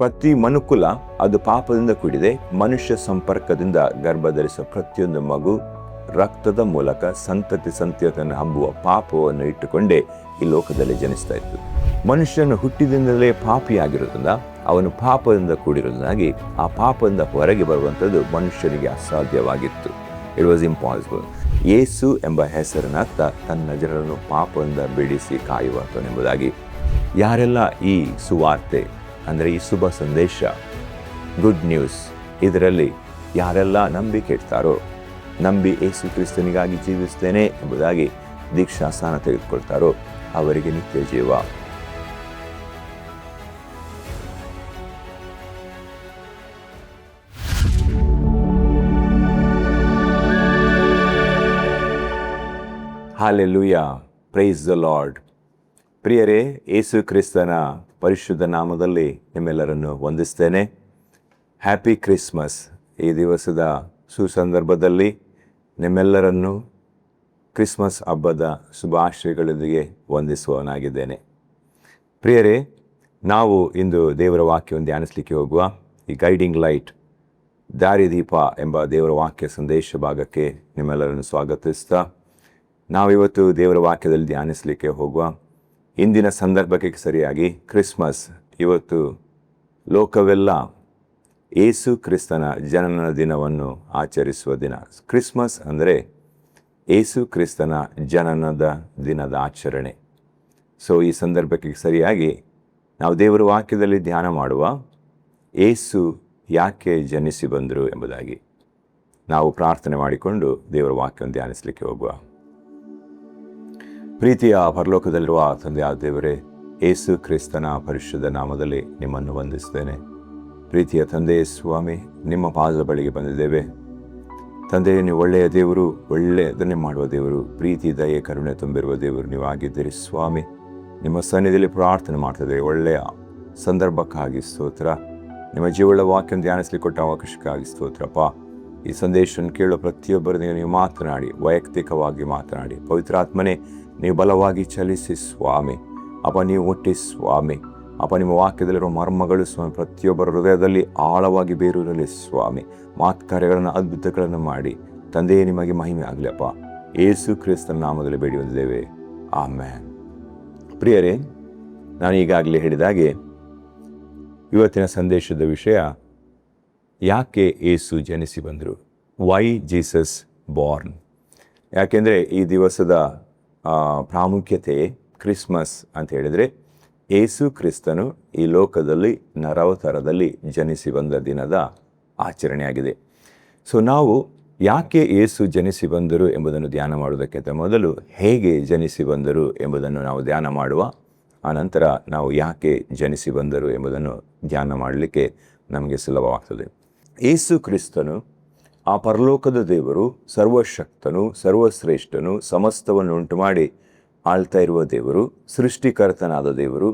ಪ್ರತಿ ಮನುಕುಲ ಅದು ಪಾಪದಿಂದ ಕೂಡಿದೆ. ಮನುಷ್ಯ ಸಂಪರ್ಕದಿಂದ ಗರ್ಭಧರಿಸುವ ಪ್ರತಿಯೊಂದು ಮಗು ರಕ್ತದ ಮೂಲಕ ಸಂತತಿಯನ್ನು ಹಬ್ಬುವ ಪಾಪವನ್ನು ಇಟ್ಟುಕೊಂಡೇ ಈ ಲೋಕದಲ್ಲಿ ಜನಿಸ್ತಾ ಇತ್ತು. ಮನುಷ್ಯನು ಹುಟ್ಟಿದಿಂದಲೇ ಪಾಪಿಯಾಗಿರೋದ್ರಿಂದ ಅವನು ಪಾಪದಿಂದ ಕೂಡಿರೋದಾಗಿ ಆ ಪಾಪದಿಂದ ಹೊರಗೆ ಬರುವಂಥದ್ದು ಮನುಷ್ಯನಿಗೆ ಅಸಾಧ್ಯವಾಗಿತ್ತು. It was impossible. ಯೇಸು ಎಂಬ ಹೆಸರಿನರ್ಥ ತನ್ನ ಜನರನ್ನು ಪಾಪದಿಂದ ಬಿಡಿಸಿ ಕಾಯುವಂತನೆಂಬುದಾಗಿ. ಯಾರೆಲ್ಲ ಈ ಸುವಾರ್ತೆ ಅಂದರೆ ಈ ಶುಭ ಸಂದೇಶ, ಗುಡ್ ನ್ಯೂಸ್, ಇದರಲ್ಲಿ ಯಾರೆಲ್ಲ ನಂಬಿಕೆ ಇಡ್ತಾರೋ, ನಂಬಿ ಯೇಸು ಕ್ರಿಸ್ತನಿಗಾಗಿ ಜೀವಿಸ್ತೇನೆ ಎಂಬುದಾಗಿ ದೀಕ್ಷಾಸ್ನಾನ ತೆಗೆದುಕೊಳ್ತಾರೋ ಅವರಿಗೆ ನಿತ್ಯ ಜೀವ. Hallelujah, praise the lord. ಪ್ರಿಯರೇ, ಯೇಸು ಕ್ರಿಸ್ತನ ಪರಿಶುದ್ಧ ನಾಮದಲ್ಲಿ ನಿಮ್ಮೆಲ್ಲರನ್ನು ವಂದಿಸ್ತೇನೆ. Happy Christmas. ಈ ದಿವಸದ ಸುಸಂದರ್ಭದಲ್ಲಿ ನಿಮ್ಮೆಲ್ಲರನ್ನು ಕ್ರಿಸ್ಮಸ್ ಹಬ್ಬದ ಶುಭಾಶಯಗಳೊಂದಿಗೆ ವಂದಿಸುವವನಾಗಿದ್ದೇನೆ. ಪ್ರಿಯರೇ, ನಾವು ಇಂದು ದೇವರ ವಾಕ್ಯವನ್ನು ಧ್ಯಾನಿಸಲಿಕ್ಕೆ ಹೋಗುವ ಈ ಗೈಡಿಂಗ್ ಲೈಟ್, ದಾರಿದೀಪ ಎಂಬ ದೇವರ ವಾಕ್ಯ ಸಂದೇಶ ಭಾಗಕ್ಕೆ ನಿಮ್ಮೆಲ್ಲರನ್ನು ಸ್ವಾಗತಿಸ್ತಾ, ನಾವಿವತ್ತು ದೇವರ ವಾಕ್ಯದಲ್ಲಿ ಧ್ಯಾನಿಸಲಿಕ್ಕೆ ಹೋಗುವ ಇಂದಿನ ಸಂದರ್ಭಕ್ಕೆ ಸರಿಯಾಗಿ ಕ್ರಿಸ್ಮಸ್. ಇವತ್ತು ಲೋಕವೆಲ್ಲ ಯೇಸು ಕ್ರಿಸ್ತನ ಜನನ ದಿನವನ್ನು ಆಚರಿಸುವ ದಿನ. ಕ್ರಿಸ್ಮಸ್ ಅಂದರೆ ಯೇಸು ಕ್ರಿಸ್ತನ ಜನನದ ದಿನದ ಆಚರಣೆ. ಸೊ ಈ ಸಂದರ್ಭಕ್ಕೆ ಸರಿಯಾಗಿ ನಾವು ದೇವರ ವಾಕ್ಯದಲ್ಲಿ ಧ್ಯಾನ ಮಾಡುವ ಯೇಸು ಯಾಕೆ ಜನಿಸಿ ಬಂದರು ಎಂಬುದಾಗಿ ನಾವು ಪ್ರಾರ್ಥನೆ ಮಾಡಿಕೊಂಡು ದೇವರ ವಾಕ್ಯವನ್ನು ಧ್ಯಾನಿಸಲಿಕ್ಕೆ ಹೋಗುವ. ಪ್ರೀತಿಯ ಪರಲೋಕದಲ್ಲಿರುವ ತಂದೆಯಾದ ದೇವರೇ, ಯೇಸು ಕ್ರಿಸ್ತನ ಪರಿಶುದ್ಧ ನಾಮದಲ್ಲಿ ನಿಮ್ಮನ್ನು ವಂದಿಸ್ತೇನೆ. ಪ್ರೀತಿಯ ತಂದೆ ಸ್ವಾಮಿ, ನಿಮ್ಮ ಪಾದದ ಬಳಿಗೆ ಬಂದಿದ್ದೇವೆ. ತಂದೆ, ನೀವು ಒಳ್ಳೆಯ ದೇವರು, ಒಳ್ಳೆಯದನ್ನೇ ಮಾಡುವ ದೇವರು, ಪ್ರೀತಿ ದಯೆ ಕರುಣೆ ತುಂಬಿರುವ ದೇವರು ನೀವು ಆಗಿದ್ದೀರಿ ಸ್ವಾಮಿ. ನಿಮ್ಮ ಸನ್ನಿಧಿಯಲ್ಲಿ ಪ್ರಾರ್ಥನೆ ಮಾಡ್ತಿದ್ದೇವೆ. ಒಳ್ಳೆಯ ಸಂದರ್ಭಕ್ಕಾಗಿ ಸ್ತೋತ್ರ. ನಿಮ್ಮ ಜೀವಳ ವಾಕ್ಯವನ್ನು ಧ್ಯಾನಿಸಲಿಕ್ಕೆ ಕೊಟ್ಟ ಅವಕಾಶಕ್ಕಾಗಿ ಸ್ತೋತ್ರಪ್ಪ. ಈ ಸಂದೇಶವನ್ನು ಕೇಳುವ ಪ್ರತಿಯೊಬ್ಬರಿಗೆ ನೀವು ಮಾತನಾಡಿ, ವೈಯಕ್ತಿಕವಾಗಿ ಮಾತನಾಡಿ. ಪವಿತ್ರಾತ್ಮನೇ, ನೀವು ಬಲವಾಗಿ ಚಲಿಸಿ ಸ್ವಾಮಿ. ಅಪ್ಪ, ನೀವು ಹುಟ್ಟಿ ಸ್ವಾಮಿ. ಅಪ್ಪ, ನಿಮ್ಮ ವಾಕ್ಯದಲ್ಲಿರುವ ಮರ್ಮಗಳು ಸ್ವಾಮಿ ಪ್ರತಿಯೊಬ್ಬರ ಹೃದಯದಲ್ಲಿ ಆಳವಾಗಿ ಬೇರೂರಲಿ ಸ್ವಾಮಿ. ಕಾರ್ಯಗಳನ್ನು ಅದ್ಭುತಗಳನ್ನು ಮಾಡಿ ತಂದೆಯೇ ನಿಮಗೆ ಮಹಿಮೆ ಆಗಲಿ ಅಪ್ಪ. ಯೇಸು ಕ್ರಿಸ್ತನ ನಾಮದಲ್ಲಿ ಬೇಡಿ ಹೊಂದಿದ್ದೇವೆ, ಆಮೆನ್. ಪ್ರಿಯರೇ, ನಾನು ಈಗಾಗಲೇ ಹೇಳಿದಾಗೆ ಇವತ್ತಿನ ಸಂದೇಶದ ವಿಷಯ ಯಾಕೆ ಯೇಸು ಜನಿಸಿ ಬಂದರು. Why Jesus born. ಯಾಕೆಂದರೆ ಈ ದಿವಸದ ಪ್ರಾಮುಖ್ಯತೆ ಕ್ರಿಸ್ಮಸ್ ಅಂತ ಹೇಳಿದರೆ ಯೇಸು ಕ್ರಿಸ್ತನು ಈ ಲೋಕದಲ್ಲಿ ನರಾವತಾರದಲ್ಲಿ ಜನಿಸಿ ಬಂದ ದಿನದ ಆಚರಣೆಯಾಗಿದೆ. ಸೊ ನಾವು ಯಾಕೆ ಯೇಸು ಜನಿಸಿ ಬಂದರು ಎಂಬುದನ್ನು ಧ್ಯಾನ ಮಾಡುವುದಕ್ಕಿಂತ ಮೊದಲು ಹೇಗೆ ಜನಿಸಿ ಬಂದರು ಎಂಬುದನ್ನು ನಾವು ಧ್ಯಾನ ಮಾಡುವ. ಆನಂತರ ನಾವು ಯಾಕೆ ಜನಿಸಿ ಬಂದರು ಎಂಬುದನ್ನು ಧ್ಯಾನ ಮಾಡಲಿಕ್ಕೆ ನಮಗೆ ಸುಲಭವಾಗ್ತದೆ. ಯೇಸು ಕ್ರಿಸ್ತನು ಆ ಪರಲೋಕದ ದೇವರು, ಸರ್ವಶಕ್ತನು, ಸರ್ವಶ್ರೇಷ್ಠನು, ಸಮಸ್ತವನ್ನು ಉಂಟು ಮಾಡಿ ಆಳ್ತಾ ಇರುವ ದೇವರು, ಸೃಷ್ಟಿಕರ್ತನಾದ ದೇವರು.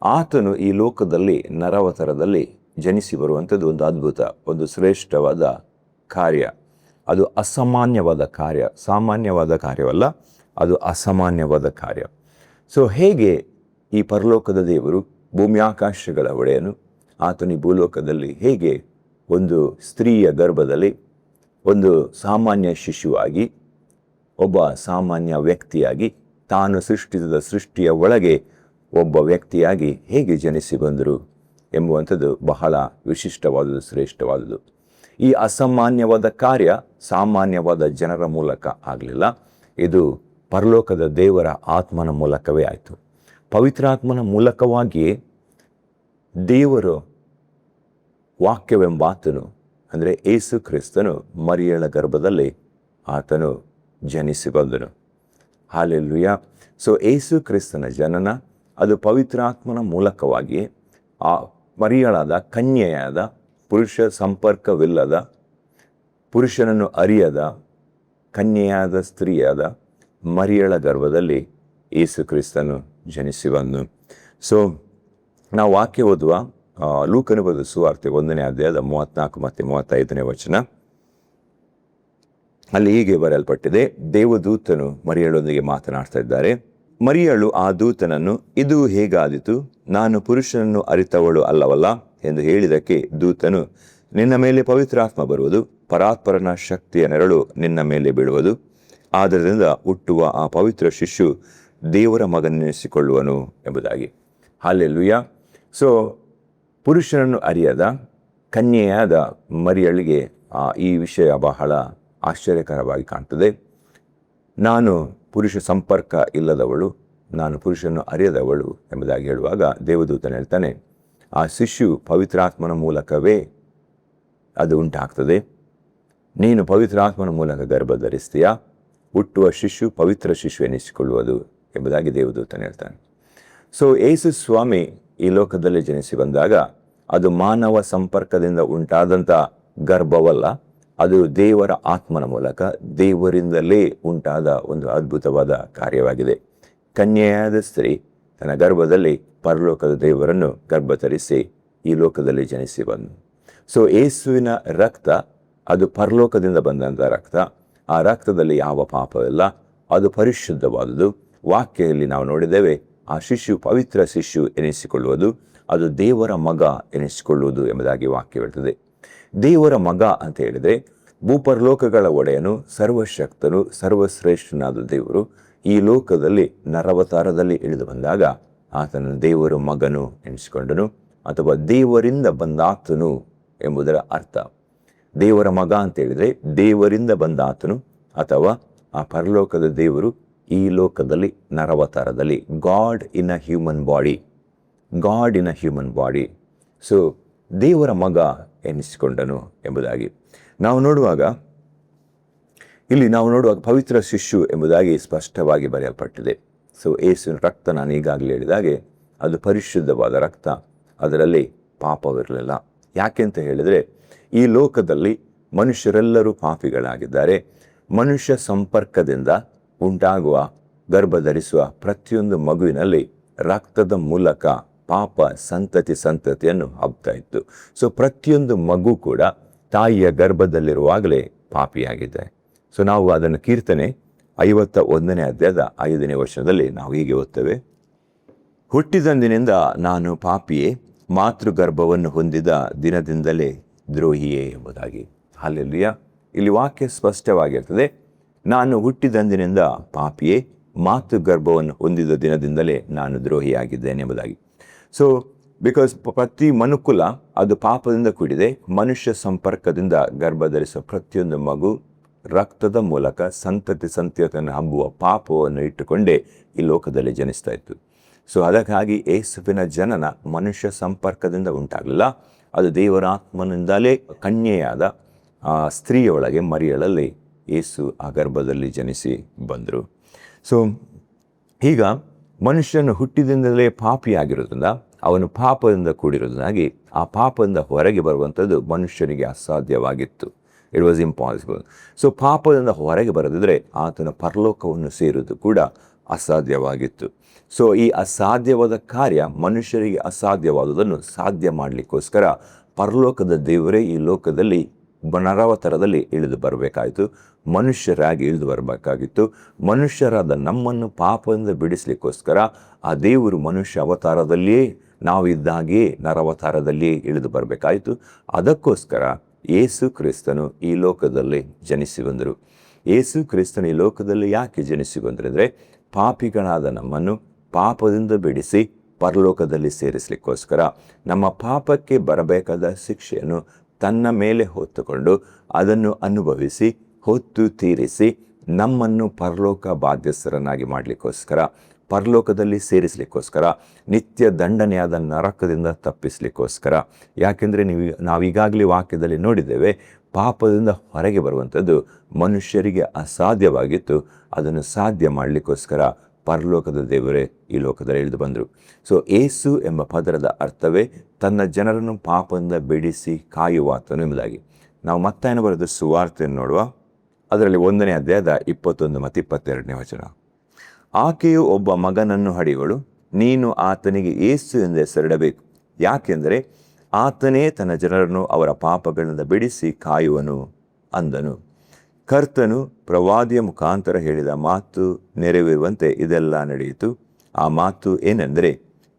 ಆತನು ಈ ಲೋಕದಲ್ಲಿ ನರಾವತಾರದಲ್ಲಿ ಜನಿಸಿ ಬರುವಂಥದ್ದು ಒಂದು ಅದ್ಭುತ, ಒಂದು ಶ್ರೇಷ್ಠವಾದ ಕಾರ್ಯ. ಅದು ಅಸಾಮಾನ್ಯವಾದ ಕಾರ್ಯ, ಸಾಮಾನ್ಯವಾದ ಕಾರ್ಯವಲ್ಲ, ಅದು ಅಸಾಮಾನ್ಯವಾದ ಕಾರ್ಯ. ಸೊ ಹೇಗೆ ಈ ಪರಲೋಕದ ದೇವರು, ಭೂಮ್ಯಾಕಾಶಗಳ ಒಡೆಯನು, ಆತನು ಈ ಭೂಲೋಕದಲ್ಲಿ ಹೇಗೆ ಒಂದು ಸ್ತ್ರೀಯ ಗರ್ಭದಲ್ಲಿ ಒಂದು ಸಾಮಾನ್ಯ ಶಿಶುವಾಗಿ, ಒಬ್ಬ ಸಾಮಾನ್ಯ ವ್ಯಕ್ತಿಯಾಗಿ, ತಾನು ಸೃಷ್ಟಿಸಿದ ಸೃಷ್ಟಿಯ ಒಳಗೆ ಒಬ್ಬ ವ್ಯಕ್ತಿಯಾಗಿ ಹೇಗೆ ಜನಿಸಿ ಬಂದರು ಎಂಬುವಂಥದ್ದು ಬಹಳ ವಿಶಿಷ್ಟವಾದುದು, ಶ್ರೇಷ್ಠವಾದುದು. ಈ ಅಸಾಮಾನ್ಯವಾದ ಕಾರ್ಯ ಸಾಮಾನ್ಯವಾದ ಜನರ ಮೂಲಕ ಆಗಲಿಲ್ಲ. ಇದು ಪರಲೋಕದ ದೇವರ ಆತ್ಮನ ಮೂಲಕವೇ ಆಯಿತು. ಪವಿತ್ರಾತ್ಮನ ಮೂಲಕವಾಗಿಯೇ ದೇವರು ವಾಕ್ಯವೆಂಬಾತನು ಅಂದರೆ ಯೇಸು ಕ್ರಿಸ್ತನು ಮರಿಯಳ ಗರ್ಭದಲ್ಲಿ ಆತನು ಜನಿಸಿ ಬಂದನು. ಹಾಲೆಲೂಯಾ. ಸೊ ಯೇಸು ಕ್ರಿಸ್ತನ ಜನನ ಅದು ಪವಿತ್ರಾತ್ಮನ ಮೂಲಕವಾಗಿ ಆ ಮರಿಯಳಾದ ಕನ್ಯೆಯಾದ, ಪುರುಷ ಸಂಪರ್ಕವಿಲ್ಲದ, ಪುರುಷನನ್ನು ಅರಿಯದ ಕನ್ಯೆಯಾದ ಸ್ತ್ರೀಯಾದ ಮರಿಯಳ ಗರ್ಭದಲ್ಲಿ ಯೇಸು ಕ್ರಿಸ್ತನು ಜನಿಸಿ ಬಂದನು. ಸೊ ನಾವು ವಾಕ್ಯ ಓದುವ ಲೂಕನ ಬರೆದ ಸುವಾರ್ತೆ 1ನೇ ಅಧ್ಯಾಯದ 34 ಮತ್ತು 35ನೇ ವಚನ. ಅಲ್ಲಿ ಹೀಗೆ ಬರೆಯಲ್ಪಟ್ಟಿದೆ. ದೇವದೂತನು ಮರಿಯಳೊಂದಿಗೆ ಮಾತನಾಡ್ತಾ ಇದ್ದಾರೆ. ಮರಿಯಳು ಆ ದೂತನನ್ನು, ಇದು ಹೇಗಾದೀತು, ನಾನು ಪುರುಷನನ್ನು ಅರಿತವಳು ಅಲ್ಲವಲ್ಲ ಎಂದು ಹೇಳಿದಕ್ಕೆ ದೂತನು, ನಿನ್ನ ಮೇಲೆ ಪವಿತ್ರಾತ್ಮ ಬರುವುದು, ಪರಾತ್ಪರನ ಶಕ್ತಿಯ ನೆರಳು ನಿನ್ನ ಮೇಲೆ ಬೀಳುವುದು, ಆದ್ದರಿಂದ ಹುಟ್ಟುವ ಆ ಪವಿತ್ರ ಶಿಶು ದೇವರ ಮಗನೆನಿಸಿಕೊಳ್ಳುವನು ಎಂಬುದಾಗಿ. ಹಲ್ಲೆಲೂಯಾ. ಸೊ ಪುರುಷನನ್ನು ಅರಿಯದ ಕನ್ಯೆಯಾದ ಮರಿಯಳಿಗೆ ಈ ವಿಷಯ ಬಹಳ ಆಶ್ಚರ್ಯಕರವಾಗಿ ಕಾಣ್ತದೆ. ನಾನು ಪುರುಷ ಸಂಪರ್ಕ ಇಲ್ಲದವಳು, ನಾನು ಪುರುಷನನ್ನು ಅರಿಯದವಳು ಎಂಬುದಾಗಿ ಹೇಳುವಾಗ ದೇವದೂತನು ಹೇಳ್ತಾನೆ, ಆ ಶಿಶು ಪವಿತ್ರಾತ್ಮನ ಮೂಲಕವೇ ಅದು ಉಂಟಾಗ್ತದೆ. ನೀನು ಪವಿತ್ರಾತ್ಮನ ಮೂಲಕ ಗರ್ಭ ಧರಿಸ್ತೀಯಾ, ಹುಟ್ಟುವ ಶಿಶು ಪವಿತ್ರ ಶಿಶು ಎನಿಸಿಕೊಳ್ಳುವುದು ಎಂಬುದಾಗಿ ದೇವದೂತನು ಹೇಳ್ತಾನೆ. ಸೊ ಯೇಸು ಸ್ವಾಮಿ ಈ ಲೋಕದಲ್ಲಿ ಜನಿಸಿ ಬಂದಾಗ ಅದು ಮಾನವ ಸಂಪರ್ಕದಿಂದ ಉಂಟಾದಂಥ ಗರ್ಭವಲ್ಲ, ಅದು ದೇವರ ಆತ್ಮನ ಮೂಲಕ ದೇವರಿಂದಲೇ ಉಂಟಾದ ಒಂದು ಅದ್ಭುತವಾದ ಕಾರ್ಯವಾಗಿದೆ. ಕನ್ಯೆಯಾದ ಸ್ತ್ರೀ ತನ್ನ ಗರ್ಭದಲ್ಲಿ ಪರಲೋಕದ ದೇವರನ್ನು ಗರ್ಭ ಧರಿಸಿ ಈ ಲೋಕದಲ್ಲಿ ಜನಿಸಿ ಬಂದು. ಸೊ ಯೇಸುವಿನ ರಕ್ತ ಅದು ಪರಲೋಕದಿಂದ ಬಂದಂಥ ರಕ್ತ. ಆ ರಕ್ತದಲ್ಲಿ ಯಾವ ಪಾಪವಿಲ್ಲ, ಅದು ಪರಿಶುದ್ಧವಾದುದು. ವಾಕ್ಯದಲ್ಲಿ ನಾವು ನೋಡಿದ್ದೇವೆ, ಆ ಶಿಶು ಪವಿತ್ರ ಶಿಶು ಎನಿಸಿಕೊಳ್ಳುವುದು, ಅದು ದೇವರ ಮಗ ಎನಿಸಿಕೊಳ್ಳುವುದು ಎಂಬುದಾಗಿ ವಾಕ್ಯ ಹೇಳ್ತದೆ. ದೇವರ ಮಗ ಅಂತ ಹೇಳಿದರೆ ಭೂಪರಲೋಕಗಳ ಒಡೆಯನು, ಸರ್ವಶಕ್ತನು, ಸರ್ವಶ್ರೇಷ್ಠನಾದ ದೇವರು ಈ ಲೋಕದಲ್ಲಿ ನರವತಾರದಲ್ಲಿ ಇಳಿದು ಬಂದಾಗ ಆತನ ದೇವರು ಮಗನು ಎನಿಸಿಕೊಂಡನು, ಅಥವಾ ದೇವರಿಂದ ಬಂದಾತನು ಎಂಬುದರ ಅರ್ಥ. ದೇವರ ಮಗ ಅಂತ ಹೇಳಿದರೆ ದೇವರಿಂದ ಬಂದಾತನು, ಅಥವಾ ಆ ಪರಲೋಕದ ದೇವರು ಈ ಲೋಕದಲ್ಲಿ ನರವತಾರದಲ್ಲಿ, god in a human body, god in a human body. So ದೇವರ ಮಗ ಎನಿಸಿಕೊಂಡನು ಎಂಬುದಾಗಿ ನಾವು ನೋಡುವಾಗ, ಇಲ್ಲಿ ನಾವು ನೋಡುವಾಗ ಪವಿತ್ರ ಶಿಶು ಎಂಬುದಾಗಿ ಸ್ಪಷ್ಟವಾಗಿ ಬರೆಯಲ್ಪಟ್ಟಿದೆ. ಸೊ ಯೇಸುವಿನ ರಕ್ತ ನಾನು ಈಗಾಗಲೇ ಹೇಳಿದಾಗೆ ಅದು ಪರಿಶುದ್ಧವಾದ ರಕ್ತ, ಅದರಲ್ಲಿ ಪಾಪವಿರಲಿಲ್ಲ. ಯಾಕೆಂತ ಹೇಳಿದರೆ ಈ ಲೋಕದಲ್ಲಿ ಮನುಷ್ಯರೆಲ್ಲರೂ ಪಾಪಿಗಳಾಗಿದ್ದಾರೆ. ಮನುಷ್ಯ ಸಂಪರ್ಕದಿಂದ ಉಂಟಾಗುವ ಗರ್ಭ ಧರಿಸುವ ಪ್ರತಿಯೊಂದು ಮಗುವಿನಲ್ಲಿ ರಕ್ತದ ಮೂಲಕ ಪಾಪ ಸಂತತಿಯನ್ನು ಹಬ್ತಾ ಇತ್ತು. ಸೊ ಪ್ರತಿಯೊಂದು ಮಗು ಕೂಡ ತಾಯಿಯ ಗರ್ಭದಲ್ಲಿರುವಾಗಲೇ ಪಾಪಿಯಾಗಿದೆ. ಸೊ ನಾವು ಅದನ್ನು ಕೀರ್ತನೆ 51ನೇ ಅಧ್ಯಾಯದ 5ನೇ ವಚನದಲ್ಲಿ ನಾವು ಹೀಗೆ ಓದ್ತೇವೆ, ಹುಟ್ಟಿದಂದಿನಿಂದ ನಾನು ಪಾಪಿಯೇ, ಮಾತೃಗರ್ಭವನ್ನು ಹೊಂದಿದ ದಿನದಿಂದಲೇ ದ್ರೋಹಿಯೇ ಎಂಬುದಾಗಿ. ಹಲ್ಲೆಲೂಯಾ. ಇಲ್ಲಿ ವಾಕ್ಯ ಸ್ಪಷ್ಟವಾಗಿರ್ತದೆ, ನಾನು ಹುಟ್ಟಿದಂದಿನಿಂದ ಪಾಪಿಯೇ, ಮಾತೃಗರ್ಭವನ್ನು ಹೊಂದಿದ ದಿನದಿಂದಲೇ ನಾನು ದ್ರೋಹಿಯಾಗಿದ್ದೇನೆ ಎಂಬುದಾಗಿ. ಸೊ ಬಿಕಾಸ್ ಪ್ರತಿ ಮನುಕುಲ ಅದು ಪಾಪದಿಂದ ಕೂಡಿದೆ. ಮನುಷ್ಯ ಸಂಪರ್ಕದಿಂದ ಗರ್ಭ ಧರಿಸುವ ಪ್ರತಿಯೊಂದು ಮಗು ರಕ್ತದ ಮೂಲಕ ಸಂತತಿಯನ್ನು ಹಬ್ಬುವ ಪಾಪವನ್ನು ಇಟ್ಟುಕೊಂಡೇ ಈ ಲೋಕದಲ್ಲಿ ಜನಿಸ್ತಾ ಇತ್ತು. ಸೊ ಅದಕ್ಕಾಗಿ ಯೇಸುವಿನ ಜನನ ಮನುಷ್ಯ ಸಂಪರ್ಕದಿಂದ ಉಂಟಾಗಲಿಲ್ಲ, ಅದು ದೇವರಾತ್ಮನಿಂದಲೇ ಕನ್ಯೆಯಾದ ಆ ಸ್ತ್ರೀಯೊಳಗೆ ಮರಿಯಳಲ್ಲಿ ಯೇಸು ಆ ಗರ್ಭದಲ್ಲಿ ಜನಿಸಿ ಬಂದರು. ಸೊ ಈಗ ಮನುಷ್ಯನು ಹುಟ್ಟಿದಿಂದಲೇ ಪಾಪಿಯಾಗಿರೋದ್ರಿಂದ, ಅವನು ಪಾಪದಿಂದ ಕೂಡಿರೋದ್ರಿಂದಾಗಿ ಆ ಪಾಪದಿಂದ ಹೊರಗೆ ಬರುವಂಥದ್ದು ಮನುಷ್ಯನಿಗೆ ಅಸಾಧ್ಯವಾಗಿತ್ತು. It was impossible. ಸೊ ಪಾಪದಿಂದ ಹೊರಗೆ ಬರದಿದ್ದರೆ ಆತನ ಪರಲೋಕವನ್ನು ಸೇರುವುದು ಕೂಡ ಅಸಾಧ್ಯವಾಗಿತ್ತು. ಸೊ ಈ ಅಸಾಧ್ಯವಾದ ಕಾರ್ಯ, ಮನುಷ್ಯರಿಗೆ ಅಸಾಧ್ಯವಾದುದನ್ನು ಸಾಧ್ಯ ಮಾಡಲಿಕ್ಕೋಸ್ಕರ ಪರಲೋಕದ ದೇವರೇ ಈ ಲೋಕದಲ್ಲಿ ನರವತಾರದಲ್ಲಿ ಇಳಿದು ಬರಬೇಕಾಯಿತು, ಮನುಷ್ಯರಾಗಿ ಇಳಿದು ಬರಬೇಕಾಗಿತ್ತು. ಮನುಷ್ಯರಾದ ನಮ್ಮನ್ನು ಪಾಪದಿಂದ ಬಿಡಿಸಲಿಕ್ಕೋಸ್ಕರ ಆ ದೇವರು ಮನುಷ್ಯ ಅವತಾರದಲ್ಲಿಯೇ, ನಾವಿದ್ದಾಗಿಯೇ ನರವತಾರದಲ್ಲಿಯೇ ಇಳಿದು ಬರಬೇಕಾಯಿತು. ಅದಕ್ಕೋಸ್ಕರ ಯೇಸು ಕ್ರಿಸ್ತನು ಈ ಲೋಕದಲ್ಲಿ ಜನಿಸಿ ಬಂದರು. ಯೇಸು ಕ್ರಿಸ್ತನು ಈ ಲೋಕದಲ್ಲಿ ಯಾಕೆ ಜನಿಸಿ ಬಂದರು ಅಂದರೆ, ಪಾಪಿಗಳಾದ ನಮ್ಮನ್ನು ಪಾಪದಿಂದ ಬಿಡಿಸಿ ಪರಲೋಕದಲ್ಲಿ ಸೇರಿಸಲಿಕ್ಕೋಸ್ಕರ, ನಮ್ಮ ಪಾಪಕ್ಕೆ ಬರಬೇಕಾದ ಶಿಕ್ಷೆಯನ್ನು ತನ್ನ ಮೇಲೆ ಹೊತ್ತುಕೊಂಡು ಅದನ್ನು ಅನುಭವಿಸಿ ಹೊತ್ತು ತೀರಿಸಿ ನಮ್ಮನ್ನು ಪರಲೋಕ ಬಾಧ್ಯಸ್ಥರನ್ನಾಗಿ ಮಾಡಲಿಕ್ಕೋಸ್ಕರ, ಪರಲೋಕದಲ್ಲಿ ಸೇರಿಸಲಿಕ್ಕೋಸ್ಕರ, ನಿತ್ಯ ದಂಡನೆಯಾದ ನರಕದಿಂದ ತಪ್ಪಿಸಲಿಕ್ಕೋಸ್ಕರ. ಯಾಕೆಂದರೆ ನಾವೀಗಾಗಲೇ ವಾಕ್ಯದಲ್ಲಿ ನೋಡಿದ್ದೇವೆ, ಪಾಪದಿಂದ ಹೊರಗೆ ಬರುವಂಥದ್ದು ಮನುಷ್ಯರಿಗೆ ಅಸಾಧ್ಯವಾಗಿತ್ತು. ಅದನ್ನು ಸಾಧ್ಯ ಮಾಡಲಿಕ್ಕೋಸ್ಕರ ಪರಲೋಕದ ದೇವರೇ ಈ ಲೋಕದಲ್ಲಿ ಇಳಿದು ಬಂದರು. ಸೊ ಯೇಸು ಎಂಬ ಪದರದ ಅರ್ಥವೇ ತನ್ನ ಜನರನ್ನು ಪಾಪದಿಂದ ಬಿಡಿಸಿ ಕಾಯುವಾತನು ಎಂಬುದಾಗಿ. ನಾವು ಮತ್ತಾಯನ ಬರೆದ ಸುವಾರ್ತೆಯನ್ನು ನೋಡುವ, ಅದರಲ್ಲಿ 1ನೇ ಅಧ್ಯಾಯದ 21 ಮತ್ತು 22ನೇ ವಚನ. ಆಕೆಯು ಒಬ್ಬ ಮಗನನ್ನು ಹಡೆಯುವಳು, ನೀನು ಆತನಿಗೆ ಯೇಸು ಎಂದು ಹೆಸರಿಡಬೇಕು, ಯಾಕೆಂದರೆ ಆತನೇ ತನ್ನ ಜನರನ್ನು ಅವರ ಪಾಪಗಳಿಂದ ಬಿಡಿಸಿ ಕಾಯುವನು ಅಂದನು. ಕರ್ತನು ಪ್ರವಾದಿಯ ಮುಖಾಂತರ ಹೇಳಿದ ಮಾತು ನೆರವೇರುವಂತೆ ಇದೆಲ್ಲ ನಡೆಯಿತು. ಆ ಮಾತು ಏನೆಂದರೆ,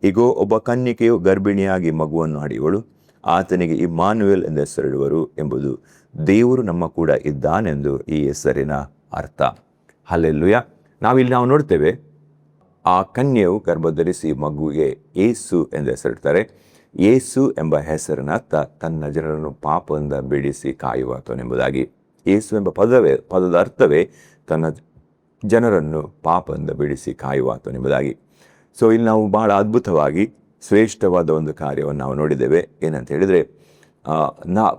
ಇಗೋ, ಒಬ್ಬ ಕನ್ನಿಕೆಯು ಗರ್ಭಿಣಿಯಾಗಿ ಮಗುವನ್ನು ಹಡೆಯುವಳು, ಆತನಿಗೆ ಇಮ್ಮಾನುವೇಲ್ ಎಂದು ಹೆಸರಿಡುವರು ಎಂಬುದು ದೇವರು ನಮ್ಮ ಕೂಡ ಇದ್ದಾನೆಂದು ಈ ಹೆಸರಿನ ಅರ್ಥ. ಹಲ್ಲೆಲೂಯಾ. ನಾವು ನೋಡ್ತೇವೆ, ಆ ಕನ್ಯೆಯು ಗರ್ಭಧರಿಸಿ ಮಗುವಿಗೆ ಯೇಸು ಎಂದು ಹೆಸರಿಡ್ತಾರೆ. ಯೇಸು ಎಂಬ ಹೆಸರಿನ ಅರ್ಥ ತನ್ನ ಜನರನ್ನು ಪಾಪದಿಂದ ಬಿಡಿಸಿ ಕಾಯುವಾತನೆಂಬುದಾಗಿ. ಯೇಸು ಎಂಬ ಪದದ ಅರ್ಥವೇ ತನ್ನ ಜನರನ್ನು ಪಾಪದಿಂದ ಬಿಡಿಸಿ ಕಾಯುವಾತನೆಂಬುದಾಗಿ. ಸೊ ಇಲ್ಲಿ ನಾವು ಬಹಳ ಅದ್ಭುತವಾಗಿ ಶ್ರೇಷ್ಠವಾದ ಒಂದು ಕಾರ್ಯವನ್ನು ನಾವು ನೋಡಿದ್ದೇವೆ. ಏನಂತ ಹೇಳಿದರೆ,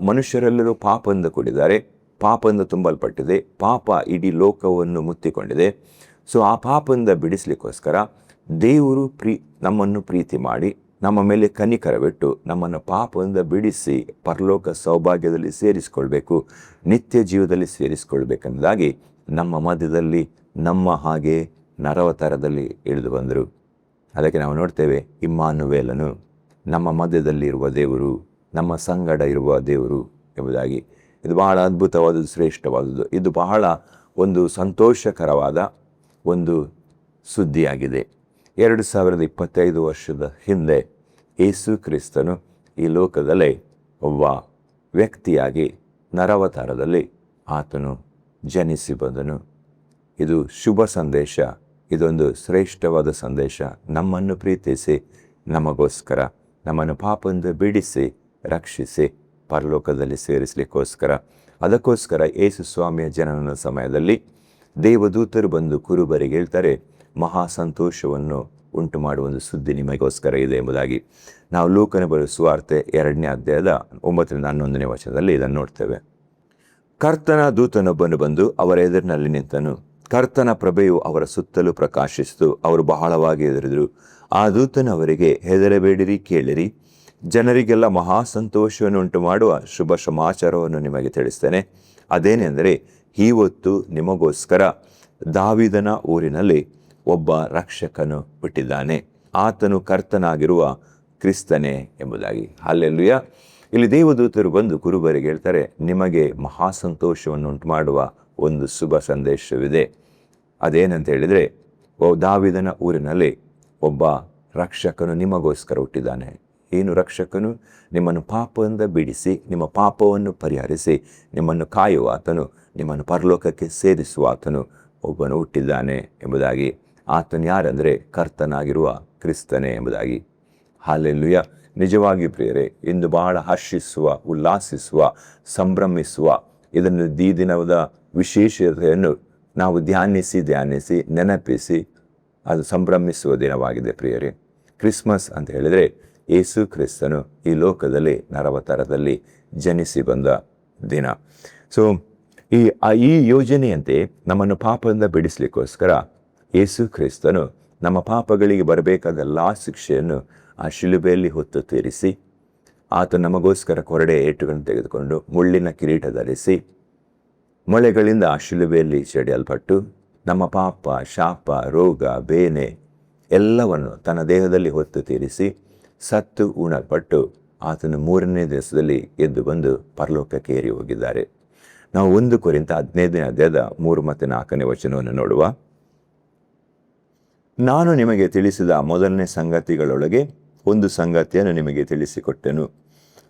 ಮನುಷ್ಯರೆಲ್ಲರೂ ಪಾಪದಿಂದ ಕೂಡಿದ್ದಾರೆ, ಪಾಪದಿಂದ ತುಂಬಲ್ಪಟ್ಟಿದೆ, ಪಾಪ ಇಡೀ ಲೋಕವನ್ನು ಮುತ್ತಿಕೊಂಡಿದೆ. ಸೊ ಆ ಪಾಪದಿಂದ ಬಿಡಿಸ್ಲಿಕ್ಕೋಸ್ಕರ ದೇವರು ನಮ್ಮನ್ನು ಪ್ರೀತಿ ಮಾಡಿ ನಮ್ಮ ಮೇಲೆ ಕನಿಕರವಿಟ್ಟು ನಮ್ಮನ್ನು ಪಾಪದಿಂದ ಬಿಡಿಸಿ ಪರಲೋಕ ಸೌಭಾಗ್ಯದಲ್ಲಿ ಸೇರಿಸಿಕೊಳ್ಬೇಕು, ನಿತ್ಯ ಜೀವದಲ್ಲಿ ಸೇರಿಸಿಕೊಳ್ಬೇಕೆಂಬುದಾಗಿ ನಮ್ಮ ಮಧ್ಯದಲ್ಲಿ ನಮ್ಮ ಹಾಗೆ ನರವತಾರದಲ್ಲಿ ಇಳಿದು ಬಂದರು. ಅದಕ್ಕೆ ನಾವು ನೋಡ್ತೇವೆ, ಇಮ್ಮಾನುವೇಲನು ನಮ್ಮ ಮಧ್ಯದಲ್ಲಿ ಇರುವ ದೇವರು, ನಮ್ಮ ಸಂಗಡ ಇರುವ ದೇವರು ಎಂಬುದಾಗಿ. ಇದು ಬಹಳ ಅದ್ಭುತವಾದದ್ದು, ಶ್ರೇಷ್ಠವಾದದ್ದು. ಇದು ಬಹಳ ಒಂದು ಸಂತೋಷಕರವಾದ ಒಂದು ಸುದ್ದಿಯಾಗಿದೆ. 2025 ವರ್ಷದ ಹಿಂದೆ ಯೇಸು ಕ್ರಿಸ್ತನು ಈ ಲೋಕದಲ್ಲೇ ಒಬ್ಬ ವ್ಯಕ್ತಿಯಾಗಿ ನರವತಾರದಲ್ಲಿ ಆತನು ಜನಿಸಿ ಬಂದನು. ಇದು ಶುಭ ಸಂದೇಶ, ಇದೊಂದು ಶ್ರೇಷ್ಠವಾದ ಸಂದೇಶ. ನಮ್ಮನ್ನು ಪ್ರೀತಿಸಿ ನಮಗೋಸ್ಕರ ನಮ್ಮನ್ನು ಪಾಪದಿಂದ ಬಿಡಿಸಿ ರಕ್ಷಿಸಿ ಪರಲೋಕದಲ್ಲಿ ಸೇರಿಸಲಿಕ್ಕೋಸ್ಕರ, ಅದಕ್ಕೋಸ್ಕರ ಯೇಸು ಸ್ವಾಮಿಯ ಜನನ ಸಮಯದಲ್ಲಿ ದೇವದೂತರು ಬಂದು ಕುರುಬರಿಗೆ ಹೇಳ್ತಾರೆ, ಮಹಾ ಸಂತೋಷವನ್ನು ಉಂಟು ಮಾಡುವ ಒಂದು ಸುದ್ದಿ ನಿಮಗೋಸ್ಕರ ಇದೆ ಎಂಬುದಾಗಿ. ನಾವು ಲೂಕನ ಬರೆದ ಸುವಾರ್ತೆ 2ನೇ ಅಧ್ಯಾಯದ 9-11 ವಚನದಲ್ಲಿ ಇದನ್ನು ನೋಡ್ತೇವೆ. ಕರ್ತನ ದೂತನೊಬ್ಬನು ಬಂದು ಅವರ ಎದುರಿನಲ್ಲಿ ನಿಂತನು. ಕರ್ತನ ಪ್ರಭೆಯು ಅವರ ಸುತ್ತಲೂ ಪ್ರಕಾಶಿಸಿತು. ಅವರು ಬಹಳವಾಗಿ ಹೆದರಿದರು. ಆ ದೂತನು ಅವರಿಗೆ, ಹೆದರಬೇಡಿರಿ, ಕೇಳಿರಿ, ಜನರಿಗೆಲ್ಲ ಮಹಾ ಸಂತೋಷವನ್ನು ಉಂಟು ಮಾಡುವ ಶುಭ ಸಮಾಚಾರವನ್ನು ನಿಮಗೆ ತಿಳಿಸ್ತೇನೆ. ಅದೇನೆಂದರೆ, ಇವತ್ತು ನಿಮಗೋಸ್ಕರ ದಾವೀದನ ಊರಿನಲ್ಲಿ ಒಬ್ಬ ರಕ್ಷಕನು ಹುಟ್ಟಿದ್ದಾನೆ, ಆತನು ಕರ್ತನಾಗಿರುವ ಕ್ರಿಸ್ತನೇ ಎಂಬುದಾಗಿ. ಹಲ್ಲೆಲೂಯಾ. ಇಲ್ಲಿ ದೇವದೂತರು ಬಂದು ಕುರುಬರಿಗೆ ಹೇಳ್ತಾರೆ, ನಿಮಗೆ ಮಹಾ ಸಂತೋಷವನ್ನು ಉಂಟು ಮಾಡುವ ಒಂದು ಶುಭ ಸಂದೇಶವಿದೆ. ಅದೇನಂತ ಹೇಳಿದರೆ, ದಾವೀದನ ಊರಿನಲ್ಲಿ ಒಬ್ಬ ರಕ್ಷಕನು ನಿಮಗೋಸ್ಕರ ಹುಟ್ಟಿದ್ದಾನೆ. ಏನು ರಕ್ಷಕನು? ನಿಮ್ಮನ್ನು ಪಾಪದಿಂದ ಬಿಡಿಸಿ ನಿಮ್ಮ ಪಾಪವನ್ನು ಪರಿಹರಿಸಿ ನಿಮ್ಮನ್ನು ಕಾಯುವ ಆತನು, ನಿಮ್ಮನ್ನು ಪರಲೋಕಕ್ಕೆ ಸೇರಿಸುವ ಆತನು ಒಬ್ಬನು ಹುಟ್ಟಿದ್ದಾನೆ ಎಂಬುದಾಗಿ. ಆತನು ಯಾರೆಂದರೆ ಕರ್ತನಾಗಿರುವ ಕ್ರಿಸ್ತನೇ ಎಂಬುದಾಗಿ. ಹಲ್ಲೆಲೂಯಾ. ನಿಜವಾಗಿ ಪ್ರಿಯರೇ, ಇಂದು ಬಹಳ ಹರ್ಷಿಸುವ, ಉಲ್ಲಾಸಿಸುವ, ಸಂಭ್ರಮಿಸುವ, ಈ ದಿನದ ವಿಶೇಷತೆಯನ್ನು ನಾವು ಧ್ಯಾನಿಸಿ ನೆನಪಿಸಿ ಅದು ಸಂಭ್ರಮಿಸುವ ದಿನವಾಗಿದೆ ಪ್ರಿಯರೇ. ಕ್ರಿಸ್ಮಸ್ ಅಂತ ಹೇಳಿದರೆ ಯೇಸು ಕ್ರಿಸ್ತನು ಈ ಲೋಕದಲ್ಲಿ ನರವತಾರದಲ್ಲಿ ಜನಿಸಿ ಬಂದ ದಿನ. ಸೊ ಈ ಯೋಜನೆಯಂತೆ ನಮ್ಮನ್ನು ಪಾಪದಿಂದ ಬಿಡಿಸಲಿಕ್ಕೋಸ್ಕರ ಯೇಸು ಕ್ರಿಸ್ತನು ನಮ್ಮ ಪಾಪಗಳಿಗೆ ಬರಬೇಕಾದ ಎಲ್ಲ ಶಿಕ್ಷೆಯನ್ನು ಆ ಶಿಲುಬೆಯಲ್ಲಿ ಹೊತ್ತು ತೀರಿಸಿ, ಆತ ನಮಗೋಸ್ಕರ ಕೊರಡೆ ಏಟುಗಳನ್ನು ತೆಗೆದುಕೊಂಡು ಮುಳ್ಳಿನ ಕಿರೀಟ ಧರಿಸಿ ಮೊಳೆಗಳಿಂದ ಆ ಶಿಲುಬೆಯಲ್ಲಿ ಸೆಳೆಯಲ್ಪಟ್ಟು ನಮ್ಮ ಪಾಪ, ಶಾಪ, ರೋಗ, ಬೇನೆ ಎಲ್ಲವನ್ನು ತನ್ನ ದೇಹದಲ್ಲಿ ಹೊತ್ತು ತೀರಿಸಿ ಸತ್ತು ಉಣಲ್ಪಟ್ಟು ಆತನು 3ನೇ ದಿವಸದಲ್ಲಿ ಎದ್ದು ಬಂದು ಪರಲೋಕಕ್ಕೆ ಏರಿ ಹೋಗಿದ್ದಾರೆ. ನಾವು 1 ಕೊರಿಂಥ 15ನೇ ಅಧ್ಯಾಯದ 3 ಮತ್ತು 4ನೇ ವಚನವನ್ನು ನೋಡುವ. ನಾನು ನಿಮಗೆ ತಿಳಿಸಿದ ಮೊದಲನೇ ಸಂಗತಿಗಳೊಳಗೆ ಒಂದು ಸಂಗತಿಯನ್ನು ನಿಮಗೆ ತಿಳಿಸಿಕೊಟ್ಟೆನು,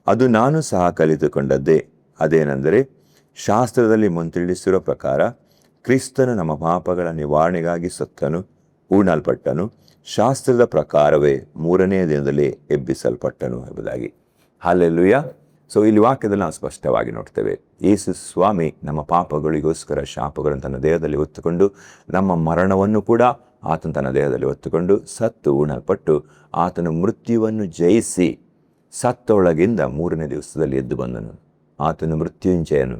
ಅದು ನಾನು ಸಹ ಕಲಿತುಕೊಂಡದ್ದೇ. ಅದೇನೆಂದರೆ, ಶಾಸ್ತ್ರದಲ್ಲಿ ಮುಂತಿಳಿಸಿರುವ ಪ್ರಕಾರ ಕ್ರಿಸ್ತನು ನಮ್ಮ ಪಾಪಗಳ ನಿವಾರಣೆಗಾಗಿ ಸತ್ತನು, ಉಣಲ್ಪಟ್ಟನು, ಶಾಸ್ತ್ರದ ಪ್ರಕಾರವೇ 3ನೇ ದಿನದಲ್ಲಿ ಎಬ್ಬಿಸಲ್ಪಟ್ಟನು ಎಂಬುದಾಗಿ. ಹಲ್ಲೆಲೂಯಾ. ಸೊ ಇಲ್ಲಿ ವಾಕ್ಯದಲ್ಲಿ ನಾವು ಸ್ಪಷ್ಟವಾಗಿ ನೋಡ್ತೇವೆ, ಯೇಸು ಸ್ವಾಮಿ ನಮ್ಮ ಪಾಪಗಳಿಗೋಸ್ಕರ ಶಾಪಗಳನ್ನು ತನ್ನ ದೇಹದಲ್ಲಿ ಹೊತ್ತುಕೊಂಡು, ನಮ್ಮ ಮರಣವನ್ನು ಕೂಡ ಆತನು ತನ್ನ ದೇಹದಲ್ಲಿ ಹೊತ್ತುಕೊಂಡು ಸತ್ತು ಉಣಲ್ಪಟ್ಟು ಆತನು ಮೃತ್ಯುವನ್ನು ಜಯಿಸಿ ಸತ್ತೊಳಗಿಂದ 3ನೇ ದಿವಸದಲ್ಲಿ ಎದ್ದು ಬಂದನು. ಆತನು ಮೃತ್ಯುಂಜಯನು,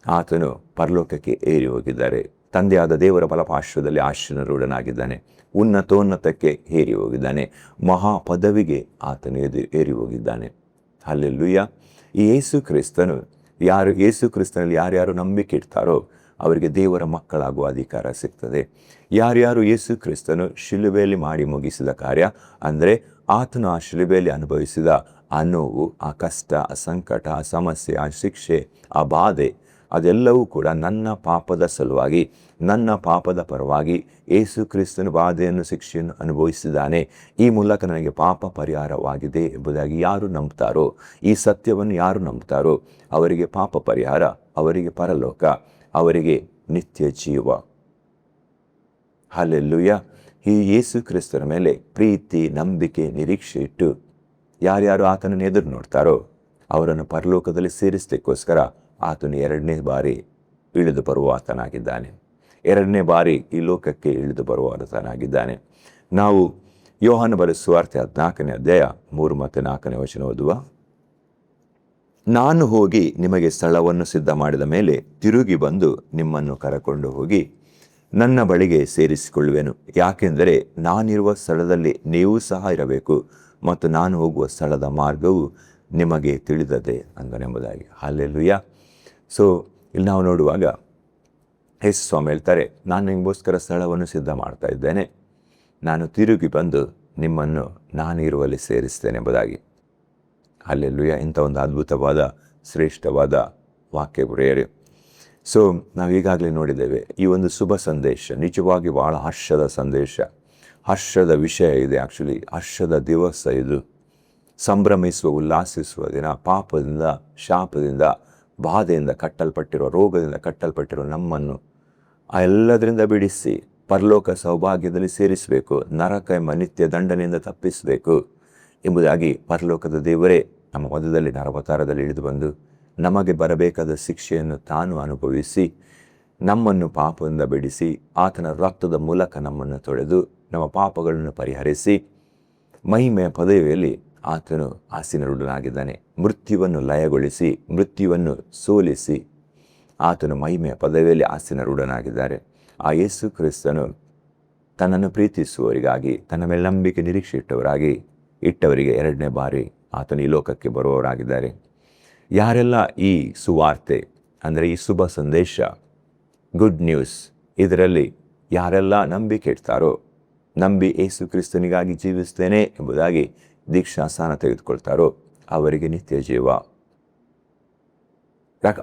ಆತನು ಪರಲೋಕಕ್ಕೆ ಏರಿ ಹೋಗಿದ್ದಾರೆ. ತಂದೆಯಾದ ದೇವರ ಬಲಪಾರ್ಶ್ವದಲ್ಲಿ ಆಶೀರ್ವಾದನಾಗಿದ್ದಾನೆ. ಉನ್ನತೋನ್ನತಕ್ಕೆ ಏರಿ ಹೋಗಿದ್ದಾನೆ. ಮಹಾ ಪದವಿಗೆ ಆತನು ಏರಿ ಹೋಗಿದ್ದಾನೆ. ಹಲ್ಲೆಲೂಯಾ. ಈ ಯೇಸು ಕ್ರಿಸ್ತನಲ್ಲಿ ಯಾರ್ಯಾರು ನಂಬಿಕೆ ಇಡ್ತಾರೋ ಅವರಿಗೆ ದೇವರ ಮಕ್ಕಳಾಗುವ ಅಧಿಕಾರ ಸಿಗ್ತದೆ. ಯಾರ್ಯಾರು ಯೇಸು ಕ್ರಿಸ್ತನು ಶಿಲುಬೆಯಲ್ಲಿ ಮಾಡಿ ಮುಗಿಸಿದ ಕಾರ್ಯ ಅಂದರೆ ಆತನು ಆ ಶಿಲುಬೆಯಲ್ಲಿ ಅನುಭವಿಸಿದ ಆ ನೋವು, ಆ ಕಷ್ಟ, ಆ ಸಂಕಟ, ಆ ಸಮಸ್ಯೆ, ಆ ಶಿಕ್ಷೆ, ಆ ಬಾಧೆ, ಅದೆಲ್ಲವೂ ಕೂಡ ನನ್ನ ಪಾಪದ ಸಲುವಾಗಿ, ನನ್ನ ಪಾಪದ ಪರವಾಗಿ ಯೇಸು ಕ್ರಿಸ್ತನು ಬಾಧೆಯನ್ನು, ಶಿಕ್ಷೆಯನ್ನು ಅನುಭವಿಸಿದ್ದಾನೆ. ಈ ಮೂಲಕ ನನಗೆ ಪಾಪ ಪರಿಹಾರವಾಗಿದೆ ಎಂಬುದಾಗಿ ಯಾರು ನಂಬ್ತಾರೋ, ಈ ಸತ್ಯವನ್ನು ಯಾರು ನಂಬ್ತಾರೋ ಅವರಿಗೆ ಪಾಪ ಪರಿಹಾರ, ಅವರಿಗೆ ಪರಲೋಕ, ಅವರಿಗೆ ನಿತ್ಯ ಜೀವ. ಹಲ್ಲೆಲೂಯಾ. ಈ ಯೇಸು ಕ್ರಿಸ್ತನ ಮೇಲೆ ಪ್ರೀತಿ, ನಂಬಿಕೆ, ನಿರೀಕ್ಷೆ ಇಟ್ಟು ಯಾರ್ಯಾರು ಆತನನ್ನು ಎದುರು ನೋಡ್ತಾರೋ ಅವರನ್ನು ಪರಲೋಕದಲ್ಲಿ ಸೇರಿಸಲಿಕ್ಕೋಸ್ಕರ ಆತನು 2ನೇ ಬಾರಿ ಇಳಿದು ಬರುವ ಆತನಾಗಿದ್ದಾನೆ. 2ನೇ ಬಾರಿ ಈ ಲೋಕಕ್ಕೆ ಇಳಿದು ಬರುವ ಆತನಾಗಿದ್ದಾನೆ. ನಾವು ಯೋಹಾನ ಬರೆದ ಸುವಾರ್ತೆ 14ನೇ ಅಧ್ಯಾಯ 3 ಮತ್ತು 4ನೇ ವಚನ ಓದುವ. ನಾನು ಹೋಗಿ ನಿಮಗೆ ಸ್ಥಳವನ್ನು ಸಿದ್ಧ ಮಾಡಿದ ಮೇಲೆ ತಿರುಗಿ ಬಂದು ನಿಮ್ಮನ್ನು ಕರಕೊಂಡು ಹೋಗಿ ನನ್ನ ಬಳಿಗೆ ಸೇರಿಸಿಕೊಳ್ಳುವೆನು. ಯಾಕೆಂದರೆ ನಾನಿರುವ ಸ್ಥಳದಲ್ಲಿ ನೀವು ಸಹ ಇರಬೇಕು ಮತ್ತು ನಾನು ಹೋಗುವ ಸ್ಥಳದ ಮಾರ್ಗವು ನಿಮಗೆ ತಿಳಿದದೆ ಅಂದನೆಂಬುದಾಗಿ. ಹಲ್ಲೆಲೂಯಾ. ಸೊ ಇಲ್ಲಿ ನಾವು ನೋಡುವಾಗ ಯೇಸು ಸ್ವಾಮಿ ಹೇಳ್ತಾರೆ, ನಾನು ನಿಮಗೋಸ್ಕರ ಸ್ಥಳವನ್ನು ಸಿದ್ಧ ಮಾಡ್ತಾ ಇದ್ದೇನೆ, ನಾನು ತಿರುಗಿ ಬಂದು ನಿಮ್ಮನ್ನು ನಾನಿರುವಲ್ಲಿ ಸೇರಿಸ್ತೇನೆ ಎಂಬುದಾಗಿ. ಹಲ್ಲೆಲೂಯಾ. ಇಂಥ ಒಂದು ಅದ್ಭುತವಾದ, ಶ್ರೇಷ್ಠವಾದ ವಾಕ್ಯ ಪ್ರಿಯರೇ. ಸೊ ನಾವು ಈಗಾಗಲೇ ನೋಡಿದ್ದೇವೆ, ಈ ಒಂದು ಶುಭ ಸಂದೇಶ ನಿಜವಾಗಿ ಭಾಳ ಹರ್ಷದ ಸಂದೇಶ, ಹರ್ಷದ ವಿಷಯ ಇದೆ. ಆ್ಯಕ್ಚುಲಿ ಹರ್ಷದ ದಿವಸ ಇದು. ಸಂಭ್ರಮಿಸುವ, ಉಲ್ಲಾಸಿಸುವ ದಿನ. ಪಾಪದಿಂದ, ಶಾಪದಿಂದ, ಬಾಧೆಯಿಂದ ಕಟ್ಟಲ್ಪಟ್ಟಿರುವ, ರೋಗದಿಂದ ಕಟ್ಟಲ್ಪಟ್ಟಿರುವ ನಮ್ಮನ್ನು ಆ ಎಲ್ಲದರಿಂದ ಬಿಡಿಸಿ ಪರಲೋಕ ಸೌಭಾಗ್ಯದಲ್ಲಿ ಸೇರಿಸಬೇಕು, ನರಕ ಎಂಬ ನಿತ್ಯ ದಂಡನೆಯಿಂದ ತಪ್ಪಿಸಬೇಕು ಎಂಬುದಾಗಿ ಪರಲೋಕದ ದೇವರೇ ನಮ್ಮ ಮಧ್ಯದಲ್ಲಿ ನರವತಾರದಲ್ಲಿ ಇಳಿದು ಬಂದು ನಮಗೆ ಬರಬೇಕಾದ ಶಿಕ್ಷೆಯನ್ನು ತಾನು ಅನುಭವಿಸಿ ನಮ್ಮನ್ನು ಪಾಪದಿಂದ ಬಿಡಿಸಿ ಆತನ ರಕ್ತದ ಮೂಲಕ ನಮ್ಮನ್ನು ತೊಳೆದು ನಮ್ಮ ಪಾಪಗಳನ್ನು ಪರಿಹರಿಸಿ ಮಹಿಮೆಯ ಪದವಿಯಲ್ಲಿ ಆತನು ಆಸೀನರುಡನಾಗಿದ್ದಾನೆ. ಮೃತ್ಯುವನ್ನು ಲಯಗೊಳಿಸಿ, ಮೃತ್ಯುವನ್ನು ಸೋಲಿಸಿ ಆತನು ಮಹಿಮೆಯ ಪದವಿಯಲ್ಲಿ ಆಸೀನರುಡನಾಗಿದ್ದಾರೆ. ಆ ಯೇಸು ಕ್ರಿಸ್ತನು ತನ್ನನ್ನು ಪ್ರೀತಿಸುವವರಿಗಾಗಿ, ತನ್ನ ಮೇಲೆ ನಂಬಿಕೆ, ನಿರೀಕ್ಷೆ ಇಟ್ಟವರಿಗೆ 2ನೇ ಬಾರಿ ಆತನು ಈ ಲೋಕಕ್ಕೆ ಬರುವವರಾಗಿದ್ದಾರೆ. ಯಾರೆಲ್ಲ ಈ ಸುವಾರ್ತೆ ಅಂದರೆ ಈ ಶುಭ ಸಂದೇಶ, ಗುಡ್ ನ್ಯೂಸ್, ಇದರಲ್ಲಿ ಯಾರೆಲ್ಲ ನಂಬಿಕೆ ಇಡ್ತಾರೋ, ನಂಬಿ ಯೇಸು ಕ್ರಿಸ್ತನಿಗಾಗಿ ಜೀವಿಸ್ತೇನೆ ಎಂಬುದಾಗಿ ದೀಕ್ಷಾಸ್ನಾನ ತೆಗೆದುಕೊಳ್ತಾರೋ ಅವರಿಗೆ ನಿತ್ಯ ಜೀವ,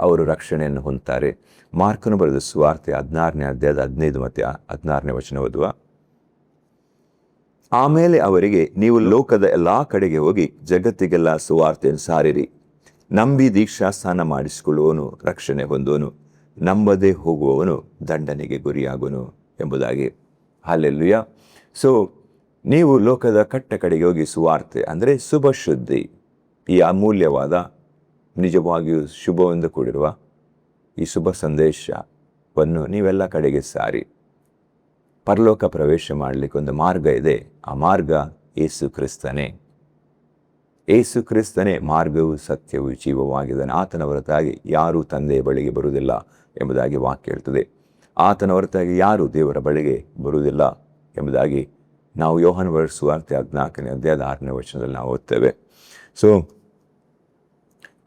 ಅವರು ರಕ್ಷಣೆಯನ್ನು ಹೊಂದ್ತಾರೆ. ಮಾರ್ಕನು ಬರೆದ ಸುವಾರ್ತೆ 16ನೇ ಅಧ್ಯಾಯದ 15 ಮತ್ತು 16ನೇ ವಚನ ಓದುವ. ಆಮೇಲೆ ಅವರಿಗೆ, ನೀವು ಲೋಕದ ಎಲ್ಲ ಕಡೆಗೆ ಹೋಗಿ ಜಗತ್ತಿಗೆಲ್ಲ ಸುವಾರ್ತೆಯನ್ನು ಸಾರಿರಿ. ನಂಬಿ ದೀಕ್ಷಾಸ್ನಾನ ಮಾಡಿಸಿಕೊಳ್ಳುವವನು ರಕ್ಷಣೆ ಹೊಂದುವನು, ನಂಬದೇ ಹೋಗುವವನು ದಂಡನೆಗೆ ಗುರಿಯಾಗುವನು ಎಂಬುದಾಗಿ. ಹಲ್ಲೆಲೂಯಾ. ಸೊ ನೀವು ಲೋಕದ ಕಟ್ಟ ಕಡೆಗೆ ಹೋಗಿ ಸುವಾರ್ತೆ ಅಂದರೆ ಶುಭ ಶುದ್ಧಿ, ಈ ಅಮೂಲ್ಯವಾದ, ನಿಜವಾಗಿಯೂ ಶುಭವೆಂದು ಕೂಡಿರುವ ಈ ಶುಭ ಸಂದೇಶವನ್ನು ನೀವೆಲ್ಲ ಕಡೆಗೆ ಸಾರಿ. ಪರಲೋಕ ಪ್ರವೇಶ ಮಾಡಲಿಕ್ಕೆ ಒಂದು ಮಾರ್ಗ ಇದೆ. ಆ ಮಾರ್ಗ ಯೇಸು ಕ್ರಿಸ್ತನೇ. ಯೇಸು ಕ್ರಿಸ್ತನೇ ಮಾರ್ಗವು, ಸತ್ಯವು, ಜೀವವಾಗಿದ್ದಾನೆ. ಆತನ ಹೊರತಾಗಿ ಯಾರೂ ತಂದೆಯ ಬಳಿಗೆ ಬರುವುದಿಲ್ಲ ಎಂಬುದಾಗಿ ವಾಕ್ಯ ಹೇಳ್ತದೆ. ಆತನ ಹೊರತಾಗಿ ಯಾರೂ ದೇವರ ಬಳಿಗೆ ಬರುವುದಿಲ್ಲ ಎಂಬುದಾಗಿ ನಾವು ಯೋಹಾನ ಬರೆದ ಸುವಾರ್ತೆ 14ನೇ ಅಧ್ಯಾಯದ 6ನೇ ವಚನದಲ್ಲಿ ನಾವು ಓದ್ತೇವೆ. ಸೊ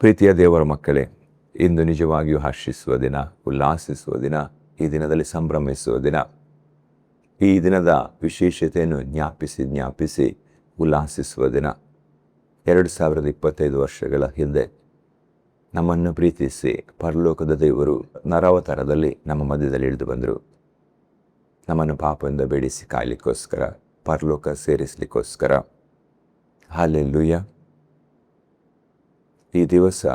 ಪ್ರೀತಿಯ ದೇವರ ಮಕ್ಕಳೇ, ಇಂದು ನಿಜವಾಗಿಯೂ ಹರ್ಷಿಸುವ ದಿನ, ಉಲ್ಲಾಸಿಸುವ ದಿನ, ಈ ದಿನದಲ್ಲಿ ಸಂಭ್ರಮಿಸುವ ದಿನ. ಈ ದಿನದ ವಿಶೇಷತೆಯನ್ನು ಜ್ಞಾಪಿಸಿ ಉಲ್ಲಾಸಿಸುವ ದಿನ. 2025 ವರ್ಷಗಳ ಹಿಂದೆ ನಮ್ಮನ್ನು ಪ್ರೀತಿಸಿ ಪರಲೋಕದ ದೇವರು ನರಾವತಾರದಲ್ಲಿ ನಮ್ಮ ಮಧ್ಯದಲ್ಲಿ ಇಳಿದು ಬಂದರು. ನಮ್ಮನ್ನು ಪಾಪದಿಂದ ಬೇಡಿಸಿ ಕಾಯಲಿಕ್ಕೋಸ್ಕರ, ಪರಲೋಕ ಸೇರಿಸಲಿಕ್ಕೋಸ್ಕರ. ಹಲ್ಲೆಲೂಯಾ. ಈ ದಿವಸ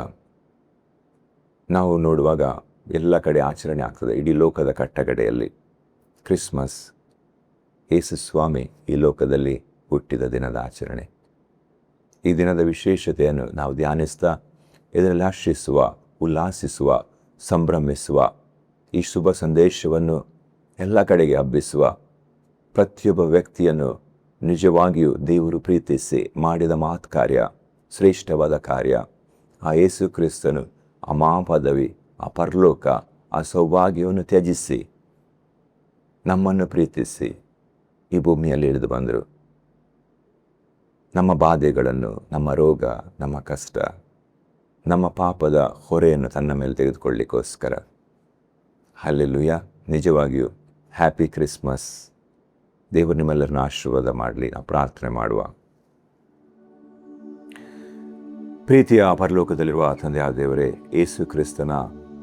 ನಾವು ನೋಡುವಾಗ ಎಲ್ಲ ಕಡೆ ಆಚರಣೆ ಆಗ್ತದೆ. ಇಡೀ ಲೋಕದ ಕಟ್ಟಕಡೆಯಲ್ಲಿ ಕ್ರಿಸ್ಮಸ್, ಯೇಸು ಸ್ವಾಮಿ ಈ ಲೋಕದಲ್ಲಿ ಹುಟ್ಟಿದ ದಿನದ ಆಚರಣೆ. ಈ ದಿನದ ವಿಶೇಷತೆಯನ್ನು ನಾವು ಧ್ಯಾನಿಸ್ತಾ ಇದರಲ್ಲಿ ಹರ್ಷಿಸುವ, ಉಲ್ಲಾಸಿಸುವ, ಸಂಭ್ರಮಿಸುವ, ಈ ಶುಭ ಸಂದೇಶವನ್ನು ಎಲ್ಲ ಕಡೆಗೆ ಹಬ್ಬಿಸುವ, ಪ್ರತಿಯೊಬ್ಬ ವ್ಯಕ್ತಿಯನ್ನು ನಿಜವಾಗಿಯೂ ದೇವರು ಪ್ರೀತಿಸಿ ಮಾಡಿದ ಮಹತ್ ಕಾರ್ಯ, ಶ್ರೇಷ್ಠವಾದ ಕಾರ್ಯ. ಆ ಯೇಸು ಕ್ರಿಸ್ತನು ಆ ಮಹಾಪದವಿ, ಆ ಪರಲೋಕ, ಆ ಸೌಭಾಗ್ಯವನ್ನು ತ್ಯಜಿಸಿ ನಮ್ಮನ್ನು ಪ್ರೀತಿಸಿ ಈ ಭೂಮಿಯಲ್ಲಿ ಇಳಿದು ಬಂದರು. ನಮ್ಮ ಬಾಧೆಗಳನ್ನು, ನಮ್ಮ ರೋಗ, ನಮ್ಮ ಕಷ್ಟ, ನಮ್ಮ ಪಾಪದ ಹೊರೆಯನ್ನು ತನ್ನ ಮೇಲೆ ತೆಗೆದುಕೊಳ್ಳಿಕ್ಕೋಸ್ಕರ. ಹಲ್ಲೆಲೂಯಾ. ನಿಜವಾಗಿಯೂ ಹ್ಯಾಪಿ ಕ್ರಿಸ್ಮಸ್. ದೇವರು ನಿಮ್ಮೆಲ್ಲರನ್ನು ಆಶೀರ್ವಾದ ಮಾಡಲಿ. ನಾವು ಪ್ರಾರ್ಥನೆ ಮಾಡುವ. ಪ್ರೀತಿಯ ಪರಲೋಕದಲ್ಲಿರುವ ತಂದೆಯಾದ ದೇವರೇ, ಯೇಸು ಕ್ರಿಸ್ತನ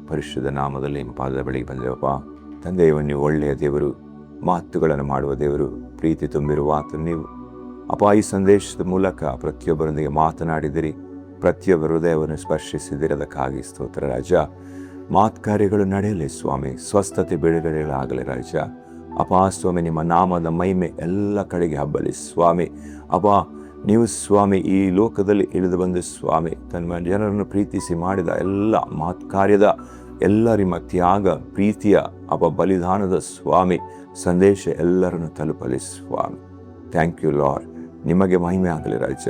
ಪರಿಶುದ್ಧ ನಾಮದಲ್ಲಿ ನಿಮ್ಮ ಪಾದದ ಬಳಿಗೆ ಬಂದೆವಪ್ಪ. ತಂದೆಯವ ನೀವು ಒಳ್ಳೆಯ ದೇವರು, ಮಾತುಗಳನ್ನು ಮಾಡುವ ದೇವರು, ಪ್ರೀತಿ ತುಂಬಿರುವ ಆತ ನೀವು ಅಪ್ಪ. ಈ ಸಂದೇಶದ ಮೂಲಕ ಪ್ರತಿಯೊಬ್ಬರೊಂದಿಗೆ ಮಾತನಾಡಿದಿರಿ, ಪ್ರತಿಯೊಬ್ಬರ ಹೃದಯವನ್ನು ಸ್ಪರ್ಶಿಸಿದಿರಿ. ಅದಕ್ಕಾಗಿ ಸ್ತೋತ್ರ ರಾಜ. ಕಾರ್ಯಗಳು ನಡೆಯಲಿ ಸ್ವಾಮಿ, ಸ್ವಸ್ಥತೆ ಬಿಡುಗಡೆಗಳಾಗಲಿ ರಾಜ. ಅಪ್ಪ ಸ್ವಾಮಿ, ನಿಮ್ಮ ನಾಮದ ಮಹಿಮೆ ಎಲ್ಲ ಕಡೆಗೆ ಹಬ್ಬಲಿ ಸ್ವಾಮಿ. ಅಪ್ಪ ನೀವು ಸ್ವಾಮಿ ಈ ಲೋಕದಲ್ಲಿ ಇಳಿದು ಬಂದು ಸ್ವಾಮಿ ತನ್ನ ಜನರನ್ನು ಪ್ರೀತಿಸಿ ಮಾಡಿದ ಎಲ್ಲ ಕಾರ್ಯದ ಎಲ್ಲ ನಿಮ್ಮ ತ್ಯಾಗ ಪ್ರೀತಿಯ ಬಲಿದಾನದ ಸ್ವಾಮಿ ಸಂದೇಶ ಎಲ್ಲರನ್ನು ತಲುಪಲಿ ಸ್ವಾಮಿ. Thank you lord. ನಿಮಗೆ ಮಹಿಮೆ ಆಗಲಿ ರಾಜ.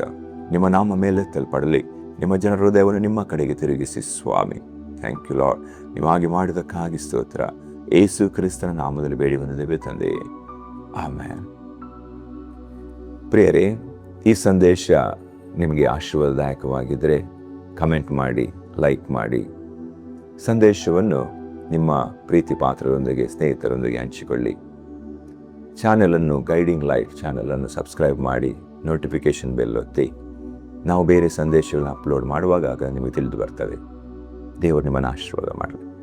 ನಿಮ್ಮ ನಾಮ ಮೇಲೆ ತಲುಪಡಲಿ. ನಿಮ್ಮ ಜನರ ಹೃದಯವನ್ನು ನಿಮ್ಮ ಕಡೆಗೆ ತಿರುಗಿಸಿ ಸ್ವಾಮಿ. Thank you lord. ನೀವು ಹಾಗೆ ಮಾಡಿದಕ್ಕಾಗಿ ಸ್ತೋತ್ರ. ಯೇಸು ಕ್ರಿಸ್ತನ ನಾಮದಲ್ಲಿ ಬೇಡಿ ಬಂದಿದ್ದೇವೆ ತಂದೆ, ಆಮೆನ್. ಪ್ರಿಯರೇ, ಈ ಸಂದೇಶ ನಿಮಗೆ ಆಶೀರ್ವಾದದಾಯಕವಾಗಿದ್ದರೆ ಕಮೆಂಟ್ ಮಾಡಿ, ಲೈಕ್ ಮಾಡಿ. ಸಂದೇಶವನ್ನು ನಿಮ್ಮ ಪ್ರೀತಿ ಪಾತ್ರರೊಂದಿಗೆ, ಸ್ನೇಹಿತರೊಂದಿಗೆ ಹಂಚಿಕೊಳ್ಳಿ. ಚಾನೆಲನ್ನು, ಗೈಡಿಂಗ್ ಲೈಟ್ ಚಾನೆಲನ್ನು ಸಬ್ಸ್ಕ್ರೈಬ್ ಮಾಡಿ, ನೋಟಿಫಿಕೇಷನ್ ಬೆಲ್ ಒತ್ತಿ. ನಾವು ಬೇರೆ ಸಂದೇಶಗಳನ್ನ ಅಪ್ಲೋಡ್ ಮಾಡುವಾಗ ನಿಮಗೆ ತಿಳಿದು ಬರ್ತವೆ. ದೇವರು ನಿಮ್ಮನ್ನು ಆಶೀರ್ವಾದ ಮಾಡಲಿ.